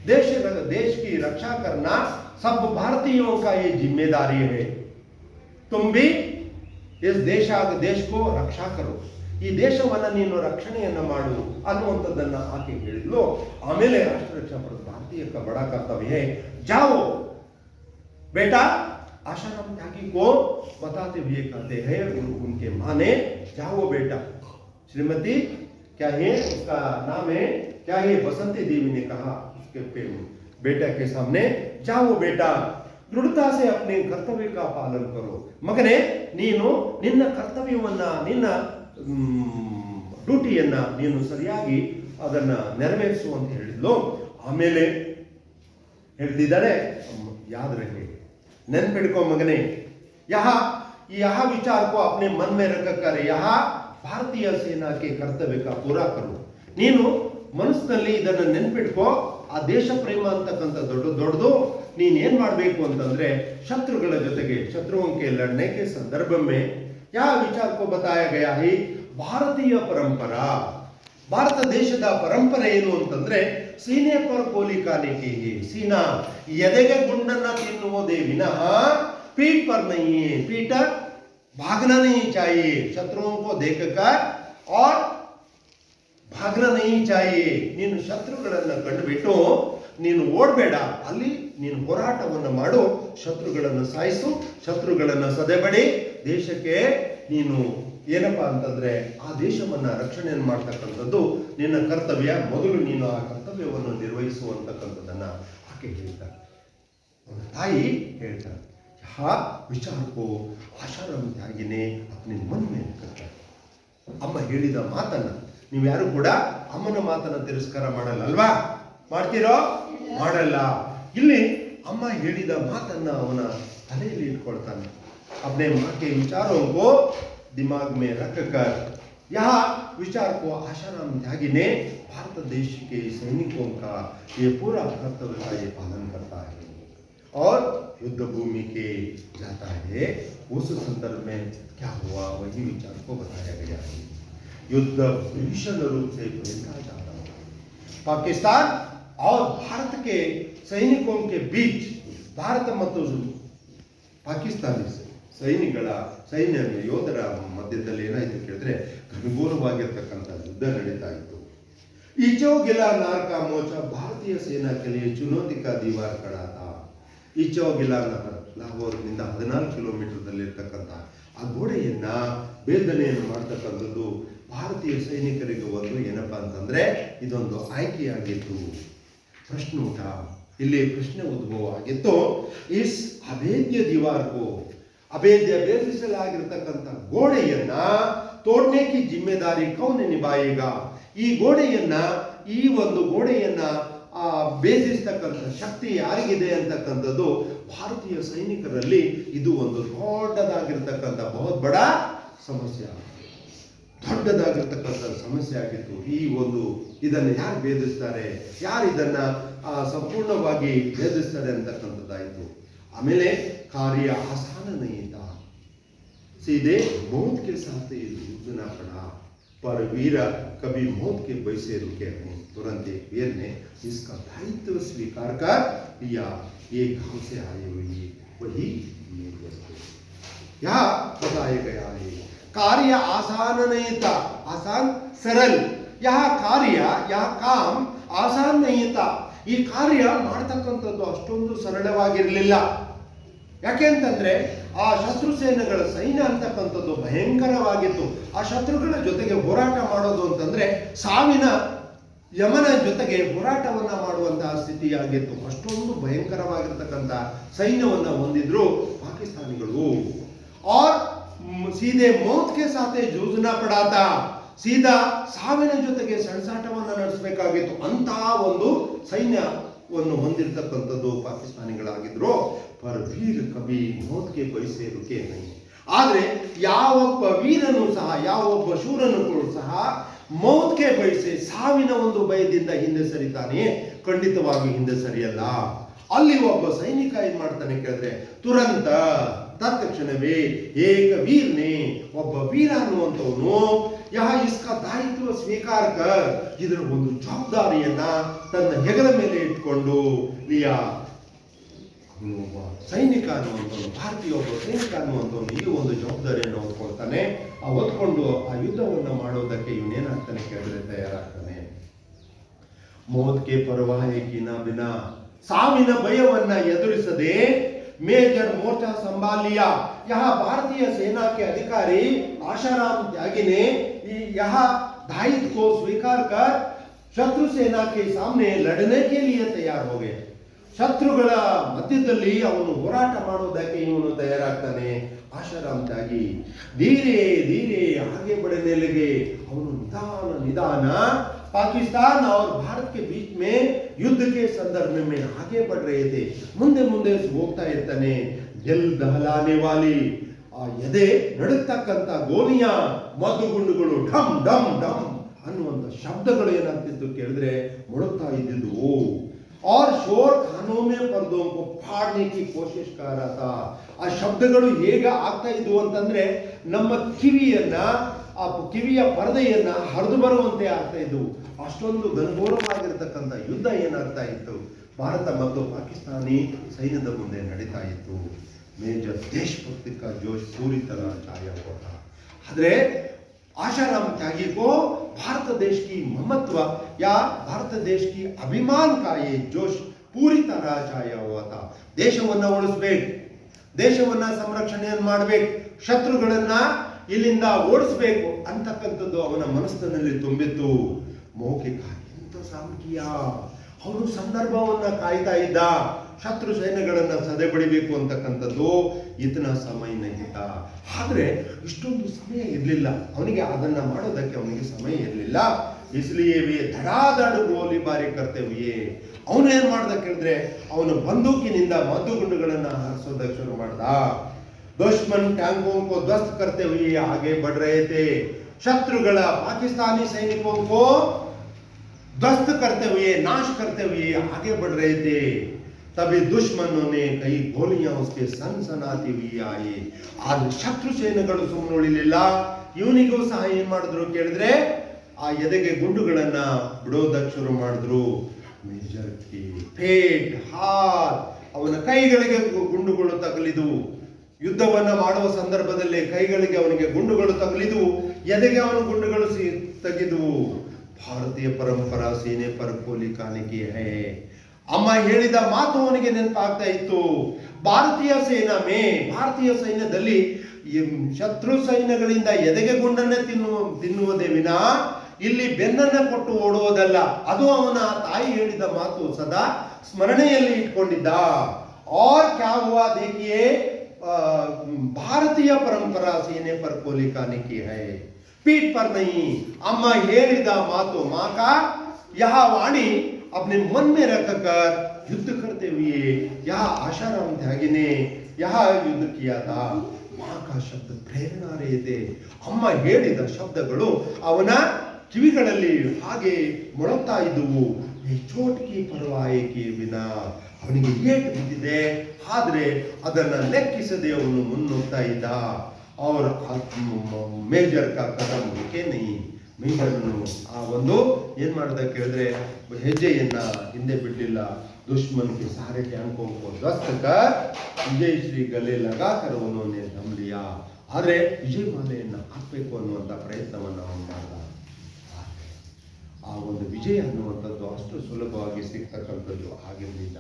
देश की रक्षा करना सब भारतीयों का ये जिम्मेदारी है. तुम भी इस देश को रक्षा करो, ಈ ದೇಶವನ್ನ ನೀನು ರಕ್ಷಣೆಯನ್ನ ಮಾಡು ಅನ್ನುವಂಥದ್ದನ್ನ ಆಕೆ ಹೇಳಿದ್ಲು. ಆಮೇಲೆ ರಾಷ್ಟ್ರ ರಕ್ಷಾ ಭಾರತೀಯ ಬಡ ಕರ್ತವ್ಯ ಜಾओ बेटा. आशाराम त्यागी को बताते हुए कहते हैं उनके माँ ने, जाओ बेटा. श्रीमती क्या है, उसका नाम है क्या है, बसंती देवी ने कहा उसके बेटा के सामने, जाओ बेटा, दृढ़ता से अपने कर्तव्य का पालन करो. ಮಗನೇ, ನೀನು ನಿನ್ನ ಕರ್ತವ್ಯವನ್ನ, ನಿನ್ನ ಡ್ಯೂಟಿಯನ್ನ ನೀನು ಸರಿಯಾಗಿ ಅದನ್ನ ನೆರವೇರಿಸು ಅಂತ ಹೇಳಿದ್ಲು. ಆಮೇಲೆ ಹೇಳ್ತಿದ್ದಾಳೆ, ಯಾद रहे, ನೆನ್ಪಿಡ್ಕೋ ಮಗನೇ, यह विचार को अपने मन में रख कर यहाँ ಭಾರತೀಯ ಸೇನಾಕ್ಕೆ ಕರ್ತವ್ಯ ಕಾ ಪೂರಾ ಕರು. ನೀನು ಮನಸ್ಸಿನಲ್ಲಿ ಇದನ್ನು ನೆನ್ಪಿಟ್ಕೋ. ಆ ದೇಶ ಪ್ರೇಮ ಅಂತಕ್ಕಂಥ ದೊಡ್ಡದು ನೀನ್ ಏನ್ ಮಾಡ್ಬೇಕು ಅಂತಂದ್ರೆ ಶತ್ರುಗಳ ಜೊತೆಗೆ ಶತ್ರುओं के लड़ने के संदर्भ में यह विचार को बताया गया है. ಭಾರತೀಯ ಪರಂಪರಾ, ಭಾರತ ದೇಶದ ಪರಂಪರೆ ಏನು ಅಂತಂದ್ರೆ ಸೀನೆ ಪರ್ ಗೋಲಿ ಖಾನೆ ಕಿ ಸೀನಾ, ಎದೆಗೆ ಗುಂಡನ್ನ ತಿನ್ನುವುದೇ ವಿನಃ ಪೀಠ ಪರ್ नहीं है. पीठ भागना नहीं चाहिए, शत्रुओं को देखकर और ಭಾಗನ नहीं चाहिए. ನೀನು ಶತ್ರುಗಳನ್ನು ಕಂಡುಬಿಟ್ಟು ನೀನು ಓಡಬೇಡ, ಅಲ್ಲಿ ನೀನು ಹೋರಾಟವನ್ನು ಮಾಡು, ಶತ್ರುಗಳನ್ನು ಸಾಯಿಸು, ಶತ್ರುಗಳನ್ನು ಸದೆಬಡಿ, ದೇಶಕ್ಕೆ ನೀನು ಏನಪ್ಪಾ ಅಂತಂದ್ರೆ ಆ ದೇಶವನ್ನ ರಕ್ಷಣೆಯನ್ನು ಮಾಡ್ತಕ್ಕಂಥದ್ದು ನಿನ್ನ ಕರ್ತವ್ಯ. ಮೊದಲು ನೀನು ಆ ಕರ್ತವ್ಯವನ್ನು ನಿರ್ವಹಿಸುವಂತಕ್ಕಂಥದ್ದನ್ನ ಆಕೆ ಹೇಳ್ತಾರೆ, ಅವನ ತಾಯಿ ಹೇಳ್ತಾರೆ. ಯಾ ವಿಚಾರ ಕೋ ಆಶಾರಾಮ್ ತ್ಯಾಗಿನೇ ಅಪ್ನೆ ಮನ್ ಮೇ ಕರ್ತಾರೆ. ಅಮ್ಮ ಹೇಳಿದ ಮಾತನ್ನ ನೀವು ಯಾರು ಕೂಡ ಅಮ್ಮನ ಮಾತನ್ನ ತಿರಸ್ಕಾರ ಮಾಡಲ್ಲ ಅಲ್ವಾ? ಮಾಡ್ತೀರೋ? ಮಾಡಲ್ಲ. ಇಲ್ಲಿ ಅಮ್ಮ ಹೇಳಿದ ಮಾತನ್ನ ಅವನ ತಲೆಯಲ್ಲಿ ಇಟ್ಕೊಳ್ತಾನೆ. अपने माँ के विचारों को दिमाग में रखकर यह विचार को आशाराम त्यागी ने भारत देश के सैनिकों का ये पूरा कर्तव्य का ये पालन करता है और युद्ध भूमि के जाता है. उस संदर्भ में क्या हुआ वही विचार को बताया गया है. युद्ध भीषण रूप से फैलता जा रहा है. पाकिस्तान और भारत के सैनिकों के बीच, भारत ಮತ್ತು ಪಾಕಿಸ್ತಾನಿ ಸೈನ್ಯ ಯೋಧರ ಮಧ್ಯದಲ್ಲಿ ಏನಾಯ್ತು ಕೇಳಿದ್ರೆ ಘನಘೋರವಾಗಿರ್ತಕ್ಕಂಥ ಯುದ್ಧ ನಡೀತಾ ಇತ್ತು. इचो गिला नार का मोर्चा भारतीय सेना के लिए चुनौती का दीवार खड़ा था. इचो गिला ನಗರ ಲಾಹೋರ್ನಿಂದ 14 ಕಿಲೋಮೀಟರ್ದಲ್ಲಿರ್ತಕ್ಕಂಥ ಆ ಗೋಡೆಯನ್ನ ಭೇದನೆಯನ್ನು ಮಾಡ್ತಕ್ಕಂಥದ್ದು ಭಾರತೀಯ ಸೈನಿಕರಿಗೆ ಒಂದು ಏನಪ್ಪಾ ಅಂತಂದ್ರೆ ಇದೊಂದು ಆಯ್ಕೆಯಾಗಿತ್ತು. ಪ್ರಶ್ನೆ ಊಟ ಇಲ್ಲಿ ಪ್ರಶ್ನೆ ಉದ್ಭವ ಆಗಿತ್ತು. ಇಸ್ ಅಭೇದ್ಯ ದಿವಾರ್ಗೂ ಭೇದಿಸಲಾಗಿರ್ತಕ್ಕಂಥ ಗೋಡೆಯನ್ನ ತೋಡ್ನೆ ಕಿ ಜಿಮ್ಮೆದಾರಿ ಕೌನ್ ನಿಭಾಯಿಗ. ಈ ಗೋಡೆಯನ್ನ ಈ ಒಂದು ಗೋಡೆಯನ್ನ ಭೇದಿಸ್ತಕ್ಕಂಥ ಶಕ್ತಿ ಯಾರಿಗಿದೆ ಅಂತಕ್ಕಂಥದ್ದು ಭಾರತೀಯ ಸೈನಿಕರಲ್ಲಿ ಇದು ಒಂದು ದೊಡ್ಡದಾಗಿರ್ತಕ್ಕಂಥ ಬಹುತ್ ಬಡ ಸಮಸ್ಯೆ, ದೊಡ್ಡದಾಗಿರ್ತಕ್ಕಂಥ ಸಮಸ್ಯೆ ಆಗಿತ್ತು. ಈ ಒಂದು ಇದನ್ನು ಯಾರು ಭೇದಿಸ್ತಾರೆ, ಯಾರು ಇದನ್ನ ಸಂಪೂರ್ಣವಾಗಿ ಭೇದಿಸ್ತಾರೆ ಅಂತಕ್ಕಂಥದ್ದಾಯಿತು. ಆಮೇಲೆ ಕಾರ್ಯ ಆಸಾನ नहीं था, सीधे मौत के साथ युद्धना पड़ा, पर वीर कभी मौत के भय से रुके नहीं. तुरंत एक वीर ने इसका दायित्व स्वीकार कर लिया. ये गांव से आए हुए वही यहाँ बताया गया है. कार्य आसान नहीं था, आसान सरल. यह कार्य यह काम आसान नहीं था. ಈ ಕಾರ್ಯ ಮಾಡ್ತಕ್ಕಂಥದ್ದು ಅಷ್ಟೊಂದು ಸರಳವಾಗಿರಲಿಲ್ಲ. ಯಾಕೆ ಅಂತಂದ್ರೆ ಆ ಶತ್ರು ಸೇನೆಗಳ ಸೈನ್ಯ ಅಂತಕ್ಕಂಥದ್ದು ಭಯಂಕರವಾಗಿತ್ತು. ಆ ಶತ್ರುಗಳ ಜೊತೆಗೆ ಹೋರಾಟ ಮಾಡೋದು ಅಂತಂದ್ರೆ ಸಾವಿನ ಯಮನ ಜೊತೆಗೆ ಹೋರಾಟವನ್ನ ಮಾಡುವಂತಹ ಸ್ಥಿತಿಯಾಗಿತ್ತು. ಅಷ್ಟೊಂದು ಭಯಂಕರವಾಗಿರ್ತಕ್ಕಂಥ ಸೈನ್ಯವನ್ನ ಹೊಂದಿದ್ರು ಪಾಕಿಸ್ತಾನಿಗಳು. और सीधे मौत के साथ जूझना पड़ा था. ಸೀದಾ ಸಾವಿನ ಜೊತೆಗೆ ಸೆಣಸಾಟವನ್ನು ನಡೆಸಬೇಕಾಗಿತ್ತು. ಅಂತಹ ಒಂದು ಸೈನ್ಯವನ್ನು ಹೊಂದಿರತಕ್ಕಂಥದ್ದು ಪಾಕಿಸ್ತಾನಿಗಳಾಗಿದ್ರು. ಪರ್ ವೀರ್ ಕಬಿ ಮೌತ್ಗೆ ಬಯಸೇ ರುಕೆ ನೈ. ಆದ್ರೆ ಯಾವೊಬ್ಬ ವೀರನು ಸಹ ಯಾವೊಬ್ಬ ಶೂರನು ಸಹ ಮೌತ್ಗೆ ಬಯಸೆ ಸಾವಿನ ಒಂದು ಭಯದಿಂದ ಹಿಂದೆ ಸರಿತಾನೆ, ಖಂಡಿತವಾಗಿ ಹಿಂದೆ ಸರಿಯಲ್ಲ. ಅಲ್ಲಿ ಒಬ್ಬ ಸೈನಿಕ ಏನ್ ಮಾಡ್ತಾನೆ ಕೇಳಿದ್ರೆ ತುರಂತ ತತ್ಕ್ಷಣವೇ ಏಕ ವೀರ್ನೆ ಒಬ್ಬ ವೀರ ಅನ್ನುವಂಥವನು ಯಹ ಇಸ್ಕಾ ದಾಯಿತ್ವ ಸ್ವೀಕಾರ ಕರ್ ಇದರ ಒಂದು ಜವಾಬ್ದಾರಿಯನ್ನ ತನ್ನ ಹೆಗಲ ಮೇಲೆ ಇಟ್ಕೊಂಡು ಲಿಯಾ. ಒಬ್ಬ ಸೈನಿಕ ಅನ್ನುವಂಥವನು, ಭಾರತೀಯ ಒಬ್ಬ ಸೈನಿಕ ಅನ್ನುವಂಥವನು ಈ ಒಂದು ಜವಾಬ್ದಾರಿಯನ್ನು ಹೊತ್ಕೊಳ್ತಾನೆ. ಆ ಹೊತ್ಕೊಂಡು ಆ ಯುದ್ಧವನ್ನು ಮಾಡೋದಕ್ಕೆ ಇವನೇನಾಗ್ತಾನೆ ಕೇಳಿದ್ರೆ ತಯಾರಾಗ್ತಾನೆ. ಮೌತ್ಗೆ ಪರವಾಹಿಕಿನ ಬಿನ ಸಾವಿನ ಭಯವನ್ನ ಎದುರಿಸದೆ मेजर मोर्चा संभाल लिया. यहाँ भारतीय सेना के अधिकारी आशाराम त्यागी ने यह दायित्व को स्वीकार कर शत्रु सेना के सामने लड़ने के लिए तैयार हो गए. ಶತ್ರುಗಳ ಮಧ್ಯದಲ್ಲಿ ಅವನು ಹೋರಾಟ ಮಾಡೋದಕ್ಕೆ ಇವನು ತಯಾರಾಗ್ತಾನೆ. ಆಶಾರಾಮ್ ತ್ಯಾಗಿ ಧೀರೆ ಧೀರೆ आगे बढ़ने लगे. ಅವನು निदान निदान पाकिस्तान और भारत के बीच में युद्ध के संदर्भ में आगे बढ़ रहे थे. ಮುಂದೆ ಮುಂದೆ ಹೋಗ್ತಾ ಇರ್ತಾನೆ. दिल दहलाने वाली ಆ ಎದೆ ನಡುತ್ತಕ್ಕಂಥ ಗೋಲಿಯ ಮದ್ದುಗುಂಡುಗಳು ಢಮ್ ಢಮ್ ಢಮ್ ಅನ್ನುವಂಥ ಶಬ್ದಗಳು ಏನಾಗ್ತಿತ್ತು ಕೇಳಿದ್ರೆ ಮೊಳಗ್ತಾ ಇದ್ದಿದ್ದು. और शोर खानों में पर्दों को फाड़ने की कोशिश कर रहा था. ಆ ಶಬ್ದಗಳು ಹೇಗೆ ಆಗ್ತಾ ಇದ್ವು ಅಂತಂದ್ರೆ ನಮ್ಮ ಕಿವಿಯನ್ನ, ಆ ಕಿವಿಯ ಪರದೆಯನ್ನ ಹರಿದು ಬರುವಂತೆ ಆಗ್ತಾ ಇದ್ವು. ಅಷ್ಟೊಂದು ಗಂಭೀರವಾಗಿರ್ತಕ್ಕಂಥ ಯುದ್ಧ ಏನಾಗ್ತಾ ಇತ್ತು ಭಾರತ ಮತ್ತು ಪಾಕಿಸ್ತಾನಿ ಸೈನ್ಯದ ಮುಂದೆ ನಡೀತಾ ಇತ್ತು. ಮೇಜರ್ देशभक्ति का जोश पूरी तरह छाया हुआ था. आदरे आशाराम त्यागी को भारत देश की ममत्व या भारत देश की अभिमान का ये जोश पूरी तरह छाया हुआ था. ದೇಶವನ್ನ ಉಳಿಸಬೇಕು, ದೇಶವನ್ನ ಸಂರಕ್ಷಣೆಯನ್ನು ಮಾಡಬೇಕು, ಶತ್ರುಗಳನ್ನ ಇಲ್ಲಿಂದ ಓಡಿಸಬೇಕು ಅಂತಕ್ಕಂಥದ್ದು ಅವನ ಮನಸ್ಸಿನಲ್ಲಿ ತುಂಬಿತ್ತು. ಮೌಖಿಕ ಎಂತ ಸಾಮಕಿಯ ಅವನು ಸಂದರ್ಭವನ್ನ ಕಾಯ್ತಾ ಇದ್ದ. ಶತ್ರು ಸೈನ್ಯಗಳನ್ನ ಸದೆ ಬಡಿಬೇಕು ಅಂತಕ್ಕಂಥದ್ದು ಈತನ ಸಮಯ ನಗಿತ. ಆದ್ರೆ ಇಷ್ಟೊಂದು ಸಮಯ ಇರಲಿಲ್ಲ ಅವನಿಗೆ, ಅದನ್ನ ಮಾಡೋದಕ್ಕೆ ಅವನಿಗೆ ಸಮಯ ಇರಲಿಲ್ಲ. इसलिए वे धड़ाधड़ ಗೋಲಿಬಾರಿ ಕರ್ತವ್ಯೆ. ಅವನು ಏನ್ ಮಾಡ್ದ ಕೇಳಿದ್ರೆ ಅವನು ಬಂದೂಕಿನಿಂದ ಮದ್ದುಗುಂಡುಗಳನ್ನ ಹಾರಿಸೋದಕ್ಕೆ ಶುರು ಮಾಡ್ದ. दुश्मन टैंकों को ध्वस्त करते हुए आगे बढ़ रहे थे. शत्रुಗಳ पाकिस्तानी सैनिकों को ध्वस्त करते हुए, नाश करते हुए आगे बढ़ रहे थे. तभी दुश्मनों ने कई गोलियां उसके सनसनाती हुई आई. ಆದ್ರೆ ಶತ್ರು ಸೈನ್ಯಗಳು ಸುಮ್ಮನೆ ಉಳಿಲಿಲ್ಲ. ಇವನಿಗೂ ಸಹ ಏನ್ ಮಾಡಿದ್ರು ಕೇಳಿದ್ರೆ ಆ ಎದೆಗೆ ಗುಂಡುಗಳನ್ನ ಬಿಡೋದಕ್ಕೆ ಶುರು ಮಾಡಿದ್ರು. ಮೇಜರ್ ಕಿ ಪೇಟ್ ಹಾತ್, ಅವನ ಕೈಗಳಿಗೆ ಗುಂಡುಗಳು ತಗಲಿದವು. ಯುದ್ಧವನ್ನ ಮಾಡುವ ಸಂದರ್ಭದಲ್ಲಿ ಕೈಗಳಿಗೆ ಅವನಿಗೆ ಗುಂಡುಗಳು ತಗಲಿದವು, ಎದೆಗೆ ಅವನ ಗುಂಡುಗಳು ತೆಗೆದವು. ಭಾರತೀಯ ಪರಂಪರಾ ಸೇನೆ ಪರ ಕೋಲಿ ಕಾಣಿಕೆ ಹೇ. ಅಮ್ಮ ಹೇಳಿದ ಮಾತು ಅವನಿಗೆ ನೆನಪಾಗ್ತಾ ಇತ್ತು. ಭಾರತೀಯ ಭಾರತೀಯ ಸೈನ್ಯದಲ್ಲಿ ಶತ್ರು ಸೈನ್ಯಗಳಿಂದ ಎದೆಗೆ ಗುಂಡನ್ನೇ ತಿನ್ನುವುದೇ ವಿನ ಇಲ್ಲಿ ಬೆನ್ನನ್ನ ಕೊಟ್ಟು ಓಡುವುದಲ್ಲ. ಅದು ಅವನ ತಾಯಿ ಹೇಳಿದ ಮಾತು ಸದಾ ಸ್ಮರಣೆಯಲ್ಲಿ ಇಟ್ಕೊಂಡಿದ್ದ. और क्या हुआ देखिए, ಭಾರತೀಯ ಪರಂಪರಾ ಸೇನೆ पर कोली खाने की है, पीठ पर नहीं. अम्मा ಹೇಳಿದ ಮಾತು माँ का यह वाणी अपने मन में रखकर युद्ध करते हुए यह आशाराम त्यागी ने यह युद्ध किया था. माँ का शब्द प्रेरणा रहे थे. ಅಮ್ಮ ಹೇಳಿದ ಶಬ್ದಗಳು ಅವನ ಕಿವಿಗಳಲ್ಲಿ ಹಾಗೆ ಮೊಳಗ್ತಾ ಇದ್ದುವು. ಚೋಟ್ಕಿ ಪರವಾಯಿಕೆ ವಿನ, ಅವನಿಗೆ ಏಟು ಬಿದ್ದಿದೆ ಆದ್ರೆ ಅದನ್ನ ಲೆಕ್ಕಿಸದೆ ಅವನು ಮುನ್ನುಗ್ತಾ ಇದ್ದ. ಅವ್ರ ಮೇಜರ್ ಕಾ ಕದಂ ಏಕೆ ನೈ. ಮೇಜರ್ನು ಆ ಒಂದು ಏನ್ ಮಾಡ್ದ ಕೇಳಿದ್ರೆ ಹೆಜ್ಜೆಯನ್ನ ಹಿಂದೆ ಬಿಡ್ಲಿಲ್ಲ. ದುಶ್ಮನ್ ಕೆ ಸಾರೆ ಟ್ಯಾಂಕೋं को ध्वस्त कर ವಿಜಯ್ ಶ್ರೀ ಗಲೆ लगाकर उन्होंने दम लिया. ಆದ್ರೆ ವಿಜಯ ಮಾಲೆಯನ್ನ ಹಾಕ್ಬೇಕು ಅನ್ನುವಂತ ಪ್ರಯತ್ನವನ್ನ ಅವನು ಮಾಡ್ದ. ಆ ಒಂದು ವಿಜಯ ಅನ್ನುವಂಥದ್ದು ಅಷ್ಟು ಸುಲಭವಾಗಿ ಸಿಗ್ತಕ್ಕಂಥದ್ದು ಆಗಿರಲಿಲ್ಲ.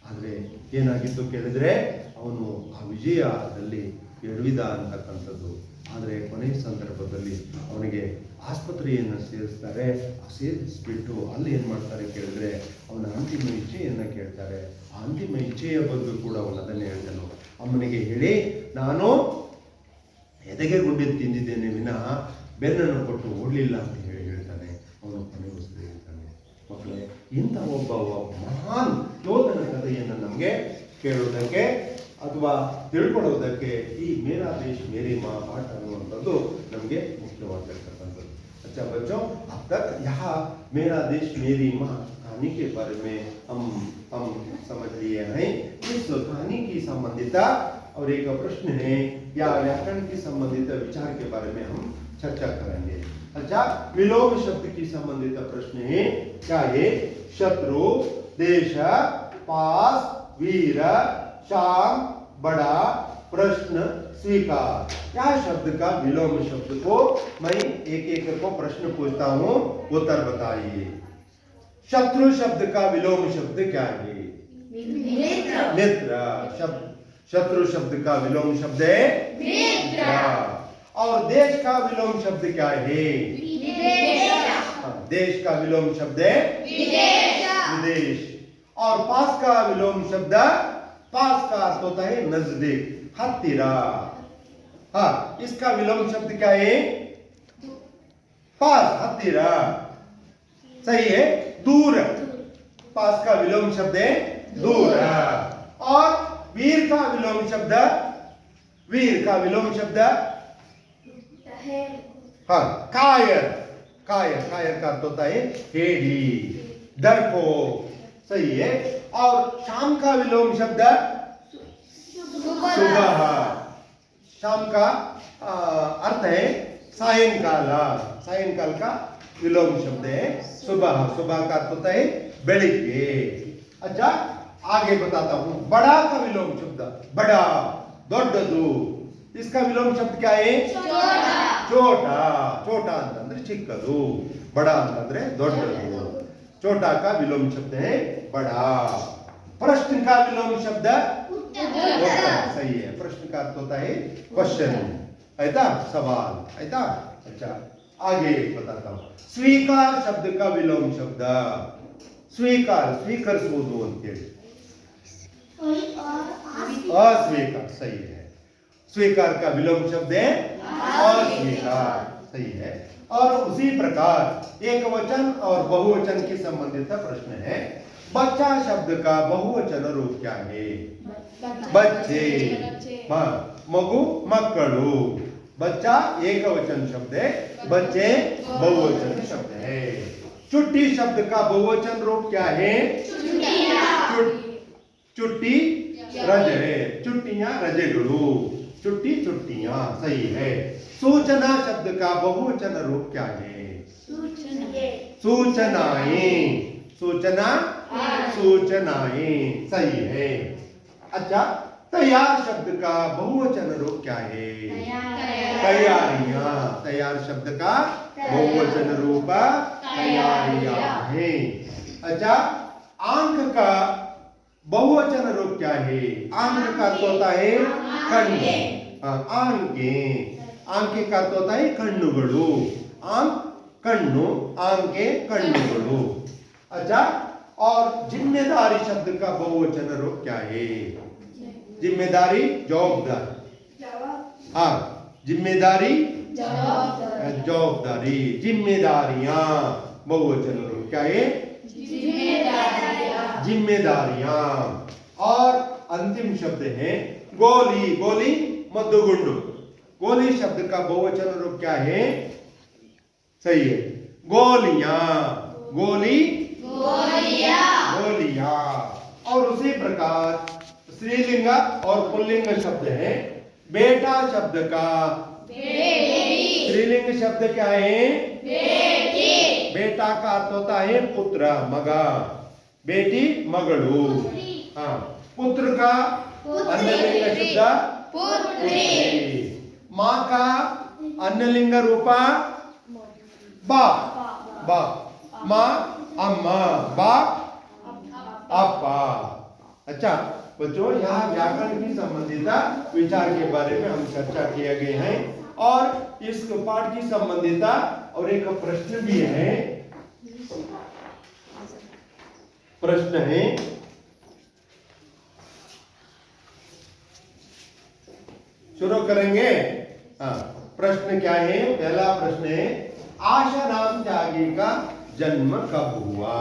ಆದರೆ ಏನಾಗಿತ್ತು ಕೇಳಿದ್ರೆ ಅವನು ಆ ವಿಜಯದಲ್ಲಿ ಎಡವಿದ ಅಂತಕ್ಕಂಥದ್ದು. ಆದರೆ ಕೊನೆಯ ಸಂದರ್ಭದಲ್ಲಿ ಅವನಿಗೆ ಆಸ್ಪತ್ರೆಯನ್ನು ಸೇರಿಸ್ತಾರೆ. ಸೇರಿಸ್ಬಿಟ್ಟು ಅಲ್ಲಿ ಏನು ಮಾಡ್ತಾರೆ ಕೇಳಿದ್ರೆ ಅವನ ಅಂತಿಮ ಇಚ್ಛೆಯನ್ನು ಕೇಳ್ತಾರೆ. ಆ ಅಂತಿಮ ಇಚ್ಛೆಯ ಬಗ್ಗೆ ಕೂಡ ಅವನು ಅದನ್ನೇ ಹೇಳ್ತಾನು. ಅಮ್ಮನಿಗೆ ಹೇಳಿ, ನಾನು ಎದೆಗೆ ಗುಂಡಿದ್ದು ತಿಂದಿದ್ದೇನೆ ವಿನಃ ಬೆನ್ನನ್ನು ಕೊಟ್ಟು ಓಡಲಿಲ್ಲ ಅಂತ ಹೇಳ್ತಾನೆ. ಅವನು ಕೊನೆಗೊಳಿಸದೆ ಹೇಳ್ತಾನೆ. ಮಕ್ಕಳೇ, ಇಂಥ ಒಬ್ಬ ಮಹಾನ್ ಯೋಧನ ಕಥೆಯನ್ನು ನಮಗೆ ಕೇಳೋದಕ್ಕೆ ಅಥವಾ ತಿಳ್ಕೊಳ್ಳೋದಕ್ಕೆ ಈ ಮೇರಾ ದೇಶ್ ಮೇರಿ ಮಾ ಪಾಠ ಅನ್ನುವಂಥದ್ದು ನಮಗೆ ಮುಖ್ಯವಾಗಿರ್ತಕ್ಕಂಥದ್ದು. अच्छा बच्चों, अब तक यहाँ मेरा देश मेरी माँ कहानी के बारे में हम समझ लिए हैं. इस कहानी की संबंधित और एक प्रश्न है या व्याकरण की संबंधित विचार के बारे में हम चर्चा करेंगे. अच्छा, विलोम शब्द की संबंधित प्रश्न है. क्या है? शत्रु, देश, पास, वीर, शाम, बड़ा, प्रश्न, स्वीकार. क्या शब्द का विलोम शब्द को मैं एक एक को प्रश्न पूछता हूँ, उत्तर बताइए. शत्रु शब्द का विलोम शब्द क्या है? मित्र. शत्रु शब्द का विलोम शब्द है मित्र. और देश का विलोम शब्द क्या है? देश का विलोम शब्द है विदेश. और पास का विलोम शब्द, पास का अर्थ होता है नजदीक, हत्तीरा. हाँ, इसका विलोम शब्द क्या है? पास, हत्तीरा. सही है. दूर, पास का विलोम शब्द है दूर. और वीर का विलोम शब्द वीर का विलोम शब्द हाँ कायर, कायर कायर का अर्थ होता है हेडी, डरपोक, सही है। और शाम का विलोम शब्द सुबह, शाम का अर्थ है सायंकाल, सायंकाल का विलोम शब्द है सुबह, सुबह का अर्थ होता है बेलिगे। अच्छा आगे बताता हूं, बड़ा का विलोम शब्द बड़ा, ದೊಡ್ಡದು, इसका विलोम शब्द क्या है छोटा, छोटा ಅಂತಂದ್ರೆ ಚಿಕ್ಕದು, ಬಡ ಅಂತಂದ್ರೆ ದೊಡ್ಡದು, छोटा का विलोम शब्द है बड़ा। प्रश्न का विलोम शब्द उत्तर, सही है, प्रश्न का अर्थ होता है क्वेश्चन, आयता सवाल, आयता। अच्छा आगे बताता हूं, स्वीकार शब्द का विलोम शब्द स्वीकार, ಸ್ವೀಕರಿಸುವುದು ಅಂತೇಳಿ, अस्वीकार, सही है, स्वीकार का विलोम शब्द है अस्वीकार, सही है। और उसी प्रकार एक वचन और बहुवचन के संबंधित प्रश्न है, बच्चा शब्द का बहुवचन रूप क्या है? बच्चे, हाँ मगु मಕ್ಕಳು, बच्चा एक वचन शब्द है, बच्चे बहुवचन शब्द है। चुट्टी शब्द का बहुवचन रूप क्या है? चुट्टी रजे, चुट्टियां रजेगुरु, चुट्टी चुट्टियां, सही है। सूचना शब्द का बहुवचन रूप क्या है? सूचनाएं, सूचना सूचनाएं, सही है। अच्छा तैयार शब्द का बहुवचन रूप क्या है? तैयारियां, तैयार शब्द का बहुवचन रूप तैयारियां है। अच्छा आंख का बहुवचन रूप क्या है? आंख का अर्थ होता है कण्णु, आंखे, आंखे का अर्थ होता है ಕಣ್ಣುಗಳು, आंख कण्णु, आंखे कಣ್ಣುಗಳು। अच्छा और जिम्मेदारी शब्द का बहुवचन रूप क्या है? जिम्मेदारी जवाबदारी, हाँ जिम्मेदारी जवाबदारी, जिम्मेदारियां बहुवचन रूप क्या है? जिम्मेदारियां। और अंतिम शब्द है गोली, गोली मद्दुगुंडु, गोली शब्द का बहुवचन रूप क्या है? सही है गोलियां, गोली गोलियां। और उसी प्रकार स्त्रीलिंग और पुल्लिंग शब्द है, बेटा शब्द का स्त्रीलिंग शब्द क्या है? बेटा का अर्थ होता है पुत्र, मगा, बेटी मगड़ू, हाँ पुत्र का अन्यलिंग शब्द पुत्री, माँ का अन्यलिंग रूपा बाप, बाप, माँ अम्मा, बाप अप्पा। अच्छा बच्चों यहाँ व्याकरण की संबंधित विचार के बारे में हम चर्चा किए गए हैं, और इस पाठ की संबंधिता और एक प्रश्न भी है। प्रश्न है शुरू करेंगे। हाँ प्रश्न क्या है? पहला प्रश्न है आशा नाम त्यागी का जन्म कब हुआ?